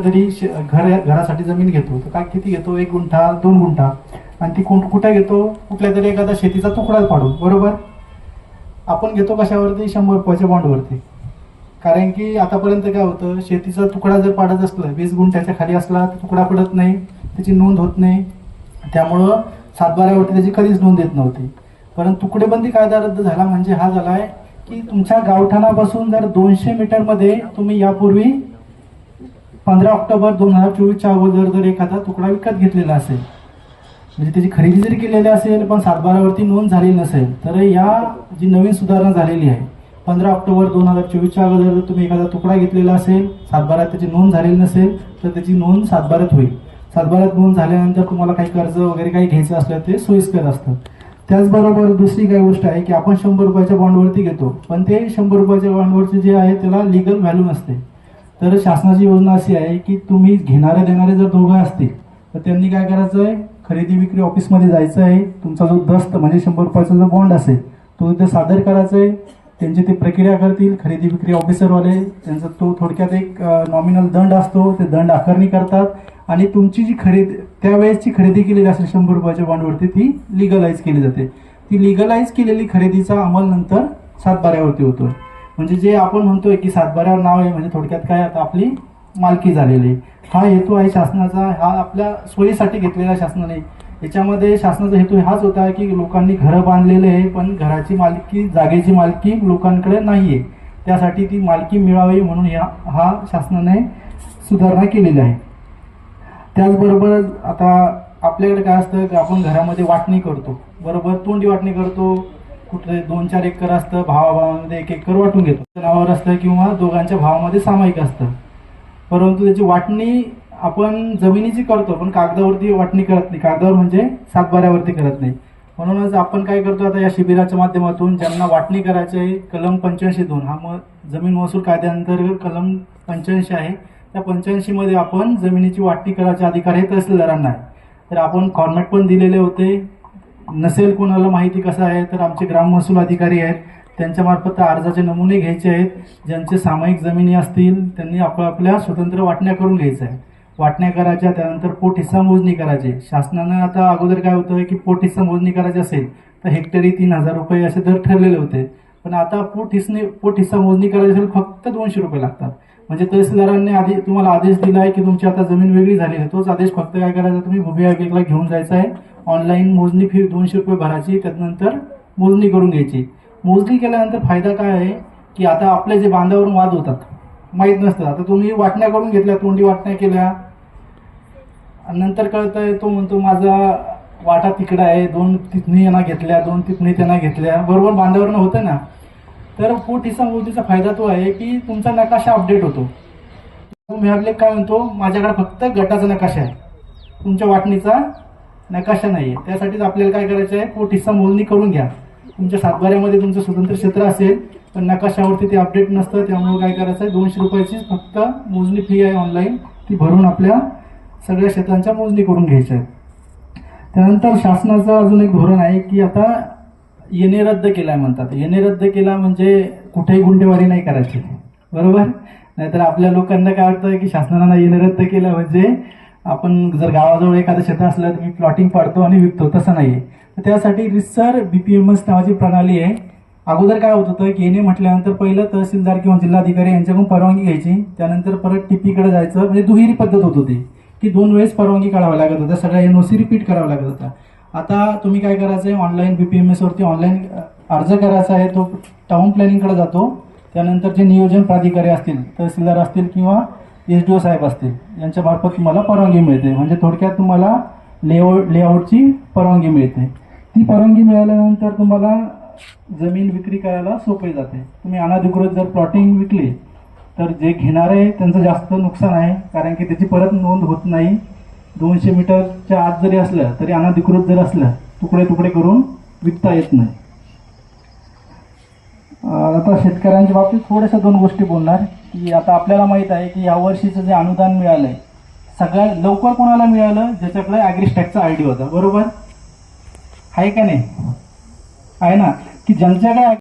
जरी घरासाठी जमीन घेतो तर काय किती घेतो, 1 गुंठा 2 गुंठा, आणि ती कुठे घेतो, कुठल्या तरी एखादा शेतीचा तुकडा पाडून, बरोबर. आपण घेतो कशावरती, 100 रुपयाच्या बॉन्डवरती. कारण की आतापर्यंत काय होतं, शेतीचा तुकडा जर पाडत असला 20 गुंठ्याच्या खाली असला तर तुकडा पडत नाही, त्याची नोंद होत नाही, त्यामुळं 7/12वरती त्याची कधीच नोंद देत नव्हती. परंतु तुकडेबंदी कायदा रद्द झाला म्हणजे हा झाला आहे की तुमच्या गावठाणापासून जर 200 मीटरमध्ये तुम्ही यापूर्वी 15 ऑक्टोबर 2024च्या अगोदर जर एखादा तुकडा विकत घेतलेला असेल, म्हणजे त्याची खरेदी जरी केलेली असेल पण 7/12वरती नोंद झालेली नसेल, तर या जी नवीन सुधारणा झालेली आहे 15 ऑक्टोबर 2024च्या अगोदर जर तुम्ही एखादा तुकडा घेतलेला असेल, 7/12 त्याची नोंद झालेली नसेल तर त्याची नोंद 7/12 होईल. 7/12 नोंद झाल्यानंतर तुम्हाला काही कर्ज वगैरे काही घ्यायचं असलं ते सोयीस्कर असतं. त्याचबरोबर दुसरी काही गोष्ट आहे की आपण 100 रुपयाच्या बॉन्डवरती घेतो, पण ते 100 रुपयाच्या बॉन्डवरती जे आहे त्याला लिगल व्हॅल्यू नसते. तर शासनाची योजना अशी आहे की तुम्ही घेणारे देणारे जर दोघं असतील तर त्यांनी काय करायचं आहे, खरेदी विक्री ऑफिसमध्ये जायचं आहे, तुमचा जो दस्त म्हणजे 100 रुपयाचा जो बॉन्ड असेल तो तिथे सादर करायचा आहे. त्यांची ती प्रक्रिया करतील खरेदी विक्री ऑफिसरवाले, त्यांचा तो थोडक्यात एक नॉमिनल दंड असतो, ते दंड आकारणी करतात आणि तुमची जी त्यावेळेसची खरेदी केलेली असेल 100 रुपयाच्या बॉन्डवरती ती लिगलाइज केली जाते. ती लिगलाइज केलेली खरेदीचा अंमल नंतर 7/12वरती होतो. म्हणजे जे आपण म्हणतोय की 7/12वर नाव आहे म्हणजे थोडक्यात काय, आता आपली मालकी झालेली. हा हेतू आहे शासनाचा, हा आपल्या सोयीसाठी घेतलेला शासनाने. याच्यामध्ये शासनाचा हेतू हाच होता की लोकांनी घरं बांधलेले आहे पण घराची मालकी, जागेची मालकी लोकांकडे नाही आहे, त्यासाठी ती मालकी मिळावी म्हणून हा शासनाने सुधारणा केलेली आहे. त्याचबरोबर आता आपल्याकडे काय असतं की आपण घरामध्ये वाटणी करतो, बरोबर, तोंडी वाटणी करतो, कुठे 2-4 एकर असतं, भावाभावामध्ये 1 एकर वाटून घेतो, नावावर असतं किंवा दोघांच्या भावामध्ये सामायिक असतं. परंतु त्याची वाटणी आपण जमिनीची करतो पण कागदावरती वाटणी करत नाही, कागदावर म्हणजे 7/12वरती करत नाही. म्हणूनच आपण काय करतो, आता या शिबिराच्या माध्यमातून ज्यांना वाटणी करायची आहे, कलम 85(2) हा जमीन महसूल कायद्याअंतर्गत कलम 85 आहे, त्या 85 मध्ये आपण जमिनीची वाटणी करायचे अधिकार हे तहसीलदारांना आहे. तर आपण फॉर्मॅट पण दिलेले होते, नसेल कोणाला माहिती कसं आहे तर आमचे ग्राम महसूल अधिकारी आहेत, त्यांच्यामार्फत अर्जाचे नमुने घ्यायचे आहेत. ज्यांचे सामायिक जमिनी असतील त्यांनी आपल्या स्वतंत्र वाटण्या करून घ्यायचं आहे, वाटण्या करायच्या, त्यानंतर पोट हिस्सा मोजणी करायची. शासनानं आता अगोदर काय होतं की पोट हिस्सा मोजणी करायची असेल तर हेक्टरी 3000 रुपये असे दर ठरलेले होते, पण आता पोट हिस्सा मोजणी करायची असेल फक्त 200 रुपये लागतात. म्हणजे तहसीलदारांनी तुम्हाला आदेश दिला आहे की तुमची आता जमीन वेगळी झाली आहे, तोच आदेश फक्त काय करायचा, तुम्ही भूविभागाला घेऊन जायचा आहे, ऑनलाईन मोजणी फी 200 रुपये भरायची, त्यानंतर मोजणी करून घ्यायची. मोजणी केल्यानंतर फायदा काय आहे की आता आपले जे बांधावरून वाद होतात माहीत नसतं, आता तुम्ही वाटण्या करून घेतल्या, तोंडी वाटण्या केल्या, नंतर कळतंय तो म्हणतो माझा वाटा तिकडा आहे, 2 तिथणी यांना घेतल्या, 2 तिथणी त्यांना घेतल्या, बरोबर बांधावरून होतं ना. तर पोट हिस्सा मोजणीचा फायदा तो आहे की तुमचा नकाशा अपडेट होतो. तुम्ही आपले काय म्हणतो, माझ्याकडे फक्त गटाचा नकाशा आहे, तुमच्या वाटणीचा नकाशा नाही आहे. त्यासाठीच आपल्याला काय करायचं आहे, पोट हिस्सा मोजणी करून घ्या. तुमच्या 7/12मध्ये तुमचं स्वतंत्र क्षेत्र असेल पण नकाशावरती ते अपडेट नसतं, त्यामुळे काय करायचं आहे, 200 रुपयाची फक्त मोजणी फी आहे ऑनलाईन, ती भरून आपल्या सगळ्या क्षेत्रांच्या मोजणी करून घ्यायच्या आहेत. त्यानंतर शासनाचं अजून एक धोरण आहे की आता येणे रद्द केलाय म्हणतात. येणे रद्द केला म्हणजे कुठेही गुंडेवारी नाही करायची, बरोबर. नाहीतर आपल्या लोकांना काय वाटतं की शासनानं येणे रद्द केलं म्हणजे आपण जर गावाजवळ एखादं क्षेत्र असलं तर मी प्लॉटिंग पाडतो आणि विकतो, तसं नाही आहे. तर त्यासाठी रिसर BPMS नावाची प्रणाली आहे. अगोदर काय होत होतं की येणे म्हटल्यानंतर पहिलं तहसीलदार किंवा जिल्हाधिकारी यांच्याकडून परवानगी घ्यायची, त्यानंतर परत TP कडे जायचं, म्हणजे दुहेरी पद्धत होत होती की 2 वेळेस परवानगी काढावं लागत होतं, सगळ्या NOC रिपीट करावं लागत होता. आता तुम्ही काय करायचं आहे, ऑनलाईन BPMS वरती ऑनलाईन अर्ज करायचा आहे, तो टाउन प्लॅनिंगकडे जातो, त्यानंतर जे नियोजन प्राधिकारी असतील, तहसीलदार असतील किंवा SDO साहेब असतील यांच्यामार्फत तुम्हाला परवानगी मिळते. म्हणजे थोडक्यात तुम्हाला लेआउटची परवानगी मिळते. ती परवानगी मिळाल्यानंतर तुम्हाला जमीन विक्री करायला सोपी जाते. तुम्ही अनधिकृत जर प्लॉटिंग विकली तर जे घेणारे त्यांचं जास्त नुकसान आहे, कारण की त्याची परत नोंद होत नाही. 200 मीटरच्या आत जरी असलं तरी अनधिकृत जर असलं तुकडे तुकडे करून विकता येत नाही. आता शेतकऱ्यांच्या बाबतीत थोड्याशा 2 गोष्टी बोलणार की आता आपल्याला माहीत आहे की यावर्षीचं जे अनुदान मिळालं आहे सगळ्यात लवकर कोणाला मिळालं, ज्याच्याकडे ॲग्रिस्टॅकचा ID होता, बरोबर आहे का नाही, आहे ना, की ज्यांच्याकडे